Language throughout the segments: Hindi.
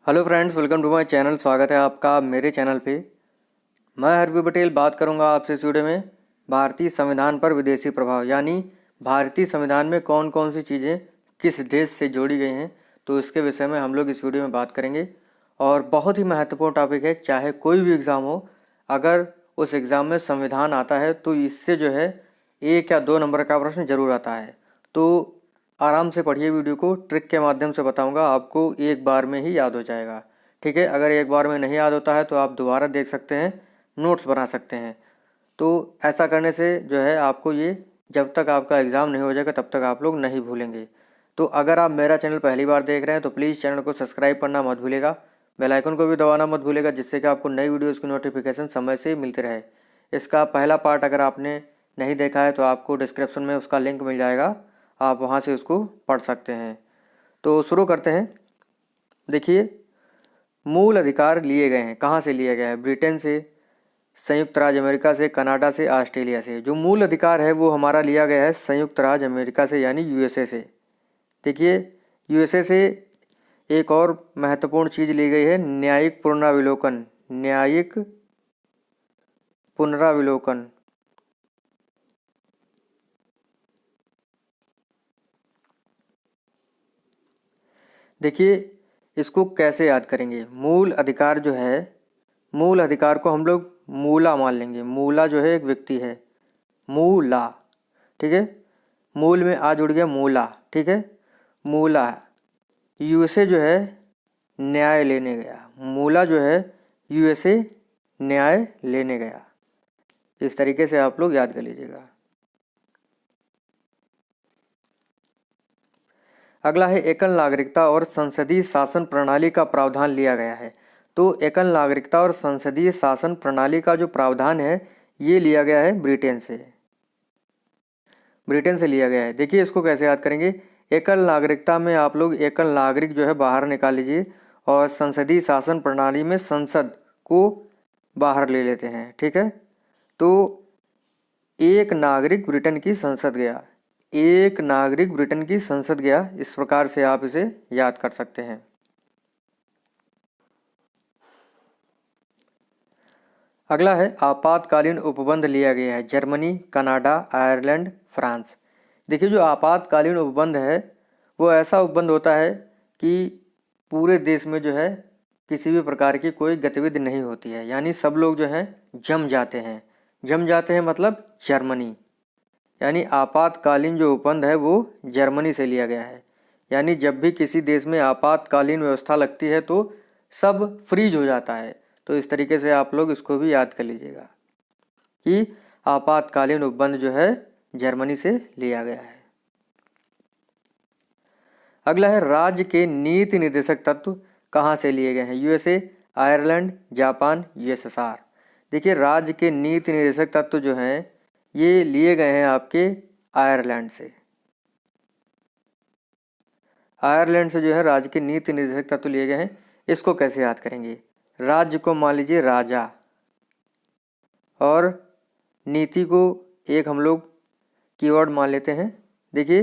Hello friends, welcome to my channel. स्वागत है आपका मेरे चैनल पे। मैं हरबी पटेल बात करूंगा आपसे इस वीडियो में भारतीय संविधान पर विदेशी प्रभाव, यानी भारतीय संविधान में कौन कौन सी चीज़ें किस देश से जोड़ी गई हैं, तो इसके विषय में हम लोग इस वीडियो में बात करेंगे। और बहुत ही महत्वपूर्ण टॉपिक है, चाहे कोई भी एग्ज़ाम हो, अगर उस एग्ज़ाम में संविधान आता है तो इससे जो है 1 या 2 नंबर का प्रश्न जरूर आता है। तो आराम से पढ़िए वीडियो को, ट्रिक के माध्यम से बताऊंगा, आपको एक बार में ही याद हो जाएगा। ठीक है, अगर एक बार में नहीं याद होता है तो आप दोबारा देख सकते हैं, नोट्स बना सकते हैं। तो ऐसा करने से जो है आपको ये, जब तक आपका एग्ज़ाम नहीं हो जाएगा तब तक आप लोग नहीं भूलेंगे। तो अगर आप मेरा चैनल पहली बार देख रहे हैं तो प्लीज़ चैनल को सब्सक्राइब करना मत भूलेगा, बेल आइकन को भी दबाना मत भूलेगा, जिससे कि आपको नई वीडियोज़ की नोटिफिकेशन समय से मिलती रहे। इसका पहला पार्ट अगर आपने नहीं देखा है तो आपको डिस्क्रिप्शन में उसका लिंक मिल जाएगा, आप वहाँ से उसको पढ़ सकते हैं। तो शुरू करते हैं। देखिए, मूल अधिकार लिए गए हैं, कहाँ से लिए गए हैं? ब्रिटेन से, संयुक्त राज्य अमेरिका से, कनाडा से, ऑस्ट्रेलिया से। जो मूल अधिकार है वो हमारा लिया गया है संयुक्त राज्य अमेरिका से, यानी यूएसए से। देखिए, यूएसए से एक और महत्वपूर्ण चीज़ ली गई है, न्यायिक पुनराविलोकन। न्यायिक पुनराविलोकन। देखिए, इसको कैसे याद करेंगे? मूल अधिकार जो है, मूल अधिकार को हम लोग मूला मान लेंगे। मूला जो है एक व्यक्ति है, मूला। ठीक है, मूल में आ जुड़ गया मूला। ठीक है, मूला। यूएसए जो है न्याय लेने गया। मूला जो है यूएसए न्याय लेने गया। इस तरीके से आप लोग याद कर लीजिएगा। अगला है एकल नागरिकता और संसदीय शासन प्रणाली का प्रावधान लिया गया है। तो एकल नागरिकता और संसदीय शासन प्रणाली का जो प्रावधान है ये लिया गया है ब्रिटेन से। ब्रिटेन से लिया गया है। देखिए, इसको कैसे याद करेंगे? एकल नागरिकता में आप लोग एकल नागरिक जो है बाहर निकाल लीजिए, और संसदीय शासन प्रणाली में संसद को बाहर ले लेते हैं। ठीक है, तो एक नागरिक ब्रिटेन की संसद गया। एक नागरिक ब्रिटेन की संसद गया, इस प्रकार से आप इसे याद कर सकते हैं। अगला है आपातकालीन उपबंध लिया गया है, जर्मनी, कनाडा, आयरलैंड, फ्रांस। देखिए, जो आपातकालीन उपबंध है वो ऐसा उपबंध होता है कि पूरे देश में जो है किसी भी प्रकार की कोई गतिविधि नहीं होती है, यानी सब लोग जो हैं जम जाते हैं। जम जाते हैं मतलब जर्मनी। यानी आपातकालीन जो उपबंध है वो जर्मनी से लिया गया है। यानी जब भी किसी देश में आपातकालीन व्यवस्था लगती है तो सब फ्रीज हो जाता है। तो इस तरीके से आप लोग इसको भी याद कर लीजिएगा कि आपातकालीन उपबंध जो है जर्मनी से लिया गया है। अगला है राज्य के नीति निर्देशक तत्व कहाँ से लिए गए हैं? USA, Ireland, Japan, USSR. देखिए, राज्य के नीति निर्देशक तत्व जो हैं ये लिए गए हैं आपके आयरलैंड से। आयरलैंड से जो है राज्य के नीति निर्देशक तत्व लिए गए हैं। इसको कैसे याद करेंगे? राज्य को मान लीजिए राजा, और नीति को एक हम लोग कीवर्ड मान लेते हैं। देखिए,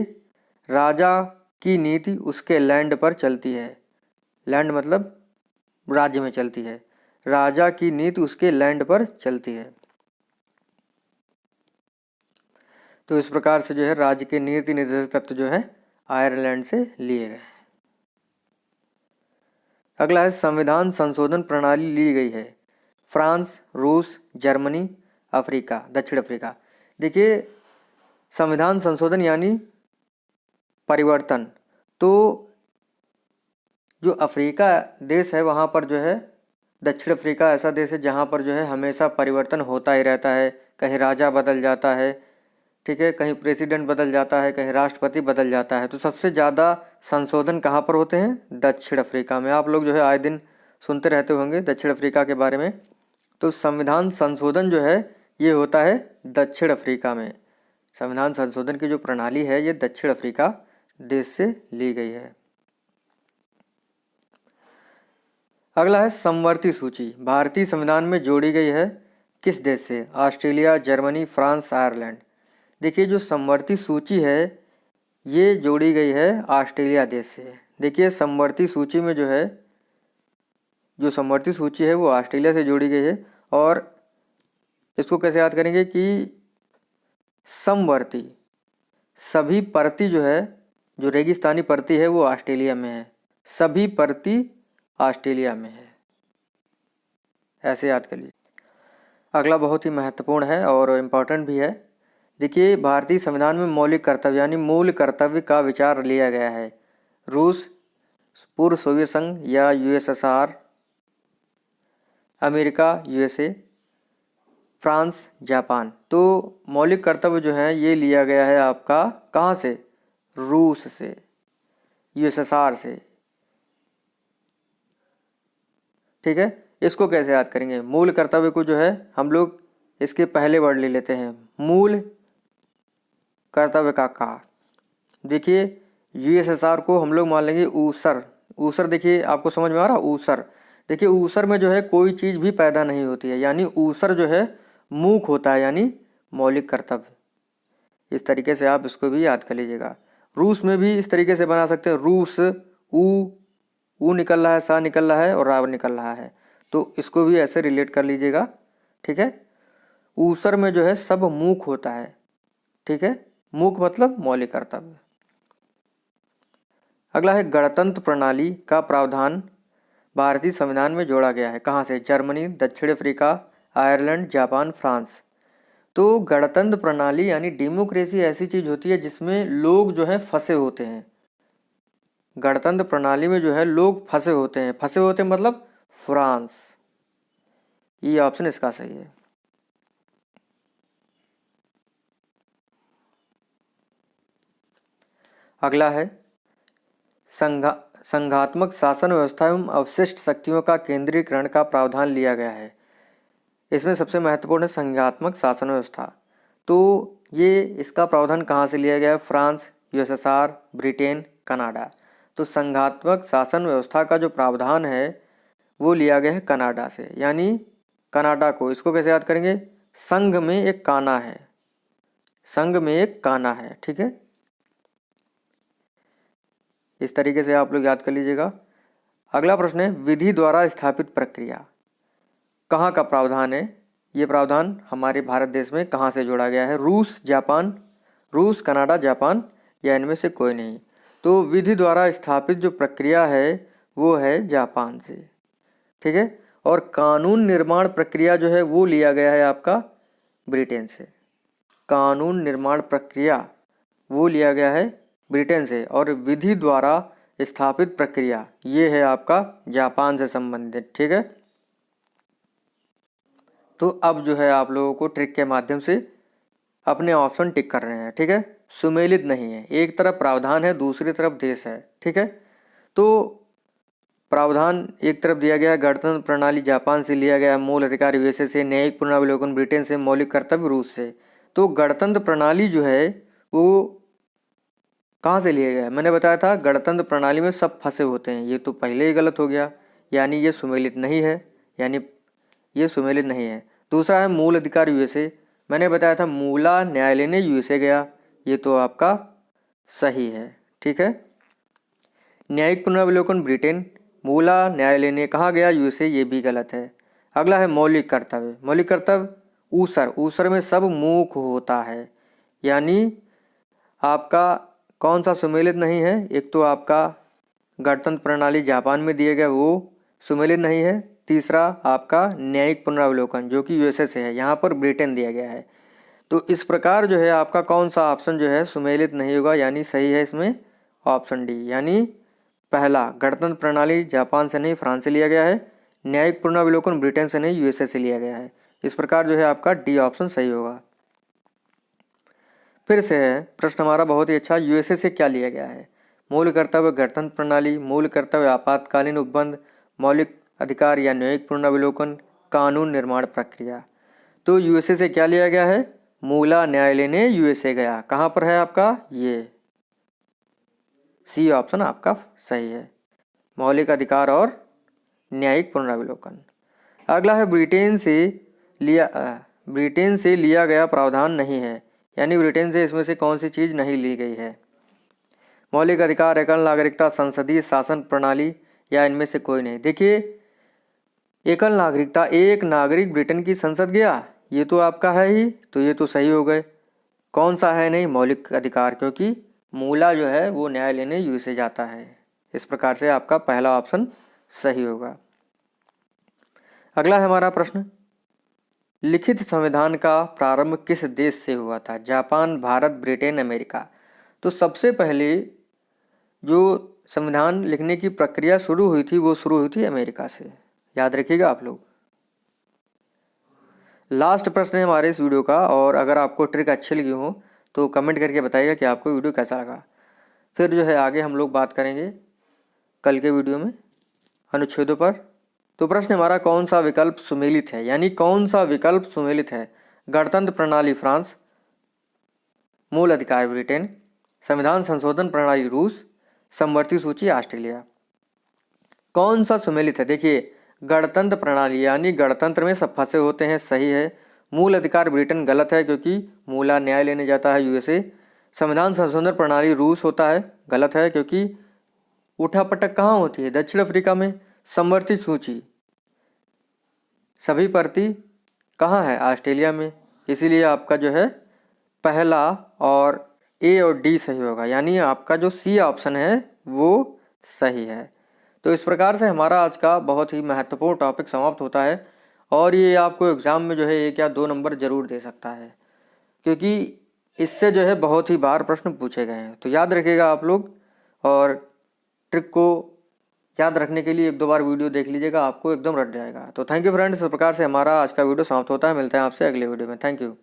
राजा की नीति उसके लैंड पर चलती है। लैंड मतलब राज्य में चलती है। राजा की नीति उसके लैंड पर चलती है। तो इस प्रकार से जो है राज्य के नीति निर्देशक तत्व जो है आयरलैंड से लिए गए। अगला है संविधान संशोधन प्रणाली ली गई है, फ्रांस, रूस, जर्मनी, अफ्रीका, दक्षिण अफ्रीका। देखिए, संविधान संशोधन यानी परिवर्तन। तो जो अफ्रीका देश है वहाँ पर जो है, दक्षिण अफ्रीका ऐसा देश है जहाँ पर जो है हमेशा परिवर्तन होता ही रहता है। कहीं राजा बदल जाता है, ठीक है, कहीं प्रेसिडेंट बदल जाता है, कहीं राष्ट्रपति बदल जाता है। तो सबसे ज़्यादा संशोधन कहाँ पर होते हैं? दक्षिण अफ्रीका में। आप लोग जो है आए दिन सुनते रहते होंगे दक्षिण अफ्रीका के बारे में। तो संविधान संशोधन जो है ये होता है दक्षिण अफ्रीका में। संविधान संशोधन की जो प्रणाली है ये दक्षिण अफ्रीका देश से ली गई है। अगला है समवर्ती सूची, भारतीय संविधान में जोड़ी गई है किस देश से? Australia, Germany, France, Ireland. देखिए, जो समवर्ती सूची है ये जोड़ी गई है ऑस्ट्रेलिया देश से। देखिए, समवर्ती सूची में जो है जो समवर्ती सूची है वो ऑस्ट्रेलिया से जोड़ी गई है। और इसको कैसे याद करेंगे कि समवर्ती सभी परती जो है, जो रेगिस्तानी परती है वो ऑस्ट्रेलिया में है, सभी परती ऑस्ट्रेलिया में है, ऐसे याद कर लीजिए। अगला बहुत ही महत्वपूर्ण है और इम्पोर्टेंट भी है। देखिए, भारतीय संविधान में मौलिक कर्तव्य यानी मूल कर्तव्य का विचार लिया गया है। रूस, पूर्व सोवियत संघ या USSR, America USA, France, Japan. तो मौलिक कर्तव्य जो है ये लिया गया है आपका कहाँ से? रूस से, यूएसएसआर से। ठीक है, इसको कैसे याद करेंगे? मूल कर्तव्य को जो है हम लोग इसके पहले वर्ड ले लेते हैं, मूल कर्तव्य का। देखिए, यूएसएसआर को हम लोग मान लेंगे ऊसर। ऊसर देखिए आपको समझ में आ रहा? ऊसर देखिए, ऊसर में जो है कोई चीज़ भी पैदा नहीं होती है, यानी ऊसर जो है मूक होता है, यानी मौलिक कर्तव्य। इस तरीके से आप इसको भी याद कर लीजिएगा। रूस में भी इस तरीके से बना सकते हैं, रूस, ऊ निकल रहा है, सा निकल रहा है और रा निकल रहा है, तो इसको भी ऐसे रिलेट कर लीजिएगा। ठीक है, ऊसर में जो है सब मूक होता है। ठीक है, मूक मतलब मौलिक कर्तव्य। अगला है गणतंत्र प्रणाली का प्रावधान भारतीय संविधान में जोड़ा गया है। कहाँ से? जर्मनी, दक्षिण अफ्रीका, आयरलैंड, जापान, फ्रांस। तो गणतंत्र प्रणाली यानी डेमोक्रेसी ऐसी चीज होती है जिसमें लोग जो है फंसे होते हैं। गणतंत्र प्रणाली में जो है लोग फंसे होते हैं। फंसे होते हैं मतलब फ्रांस। ये ऑप्शन इसका सही है। अगला है संघात्मक शासन व्यवस्था एवं अवशिष्ट शक्तियों का केंद्रीकरण का प्रावधान लिया गया है। इसमें सबसे महत्वपूर्ण है संघात्मक शासन व्यवस्था। तो ये इसका प्रावधान कहाँ से लिया गया है? France, USSR, Britain, Canada. तो संघात्मक शासन व्यवस्था का जो प्रावधान है वो लिया गया है कनाडा से, यानी कनाडा को इसको कैसे याद करेंगे? संघ में एक काना है, संघ में एक काना है। ठीक है, इस तरीके से आप लोग याद कर लीजिएगा। अगला प्रश्न है विधि द्वारा स्थापित प्रक्रिया कहाँ का प्रावधान है? ये प्रावधान हमारे भारत देश में कहाँ से जोड़ा गया है? रूस, जापान, रूस, कनाडा, जापान या इनमें से कोई नहीं। तो विधि द्वारा स्थापित जो प्रक्रिया है वो है जापान से। ठीक है, और कानून निर्माण प्रक्रिया जो है वो लिया गया है आपका ब्रिटेन से। कानून निर्माण प्रक्रिया वो लिया गया है ब्रिटेन से, और विधि द्वारा स्थापित प्रक्रिया ये है आपका जापान से संबंधित। ठीक है, तो अब जो है आप लोगों को ट्रिक के माध्यम से अपने ऑप्शन टिक कर रहे हैं। ठीक है, सुमेलित नहीं है, एक तरफ प्रावधान है दूसरी तरफ देश है। ठीक है, तो प्रावधान एक तरफ दिया गया है गणतंत्र प्रणाली जापान से लिया गया, मूल अधिकार यूएसए से, न्यायिक पुनरावलोकन ब्रिटेन से, मौलिक कर्तव्य रूस से। तो गणतंत्र प्रणाली जो है वो कहाँ से लिया गया है? मैंने बताया था गणतंत्र प्रणाली में सब फंसे होते हैं, ये तो पहले ही गलत हो गया, यानी ये सुमेलित नहीं है, यानी ये सुमेलित नहीं है। दूसरा है मूल अधिकार यूएसए, मैंने बताया था मूला न्यायालय ने यूएसए गया, ये तो आपका सही है। ठीक है, न्यायिक पुनरावलोकन ब्रिटेन, मूला न्यायालय ने कहाँ गया? यूएसए, ये भी गलत है। अगला है मौलिक कर्तव्य। मौलिक कर्तव्य ऊसर, ऊसर में सब मूक होता है, यानी आपका कौन सा सुमेलित नहीं है? एक तो आपका गणतंत्र प्रणाली जापान में दिए गए वो सुमेलित नहीं है, तीसरा आपका न्यायिक पुनरावलोकन जो कि यूएसए से है, यहाँ पर ब्रिटेन दिया गया है। तो इस प्रकार जो है आपका कौन सा ऑप्शन जो है सुमेलित नहीं होगा, यानी सही है इसमें ऑप्शन डी, यानी पहला गणतंत्र प्रणाली जापान से नहीं फ्रांस से लिया गया है, न्यायिक पुनरावलोकन ब्रिटेन से नहीं यूएसए से लिया गया है। इस प्रकार जो है आपका डी ऑप्शन सही होगा। फिर से है प्रश्न हमारा बहुत ही अच्छा, यूएसए से क्या लिया गया है? मूल कर्तव्य गणतंत्र प्रणाली, मूल कर्तव्य आपातकालीन उपबंध, मौलिक अधिकार या न्यायिक पुनरावलोकन, कानून निर्माण प्रक्रिया। तो यूएसए से क्या लिया गया है? मूला न्यायालय ने यूएसए गया। कहाँ पर है आपका? ये सी ऑप्शन आपका सही है, मौलिक अधिकार और न्यायिक पुनरावलोकन। अगला है ब्रिटेन से लिया गया प्रावधान नहीं है, यानी ब्रिटेन से इसमें से कौन सी चीज़ नहीं ली गई है? मौलिक अधिकार, एकल नागरिकता, संसदीय शासन प्रणाली या इनमें से कोई नहीं। देखिए, एकल नागरिकता, एक नागरिक ब्रिटेन की संसद गया, ये तो आपका है ही, तो ये तो सही हो गए। कौन सा है नहीं? मौलिक अधिकार, क्योंकि मूला जो है वो न्याय लेने यूएसए जाता है। इस प्रकार से आपका पहला ऑप्शन सही होगा। अगला है हमारा प्रश्न, लिखित संविधान का प्रारंभ किस देश से हुआ था? Japan, Bharat, Britain, America. तो सबसे पहले जो संविधान लिखने की प्रक्रिया शुरू हुई थी वो शुरू हुई थी अमेरिका से, याद रखिएगा आप लोग। लास्ट प्रश्न है हमारे इस वीडियो का, और अगर आपको ट्रिक अच्छी लगी हो तो कमेंट करके बताइएगा कि आपको वीडियो कैसा लगा। फिर जो है आगे हम लोग बात करेंगे कल के वीडियो में अनुच्छेदों पर। तो प्रश्न हमारा, कौन सा विकल्प सुमेलित है? यानी कौन सा विकल्प सुमेलित है? गणतंत्र प्रणाली फ्रांस, मूल अधिकार ब्रिटेन, संविधान संशोधन प्रणाली रूस, समवर्ती सूची ऑस्ट्रेलिया। कौन सा सुमेलित है? देखिए, गणतंत्र प्रणाली यानी गणतंत्र में सब फंसे होते हैं, सही है। मूल अधिकार ब्रिटेन गलत है, क्योंकि मूला न्याय लेने जाता है यूएसए। संविधान संशोधन प्रणाली रूस होता है, गलत है, क्योंकि उठापटक कहाँ होती है? दक्षिण अफ्रीका में। समवर्ती सूची सभी प्रति कहाँ है? ऑस्ट्रेलिया में। इसीलिए आपका जो है पहला और ए और डी सही होगा, यानी आपका जो सी ऑप्शन है वो सही है। तो इस प्रकार से हमारा आज का बहुत ही महत्वपूर्ण टॉपिक समाप्त होता है, और ये आपको एग्ज़ाम में जो है 1 या 2 नंबर ज़रूर दे सकता है, क्योंकि इससे जो है बहुत ही बार प्रश्न पूछे गए हैं। तो याद रखिएगा आप लोग, और ट्रिक को याद रखने के लिए 1-2 बार वीडियो देख लीजिएगा, आपको एकदम रट जाएगा। तो थैंक यू फ्रेंड्स, इस प्रकार से हमारा आज का वीडियो समाप्त होता है। मिलते हैं आपसे अगले वीडियो में। Thank you.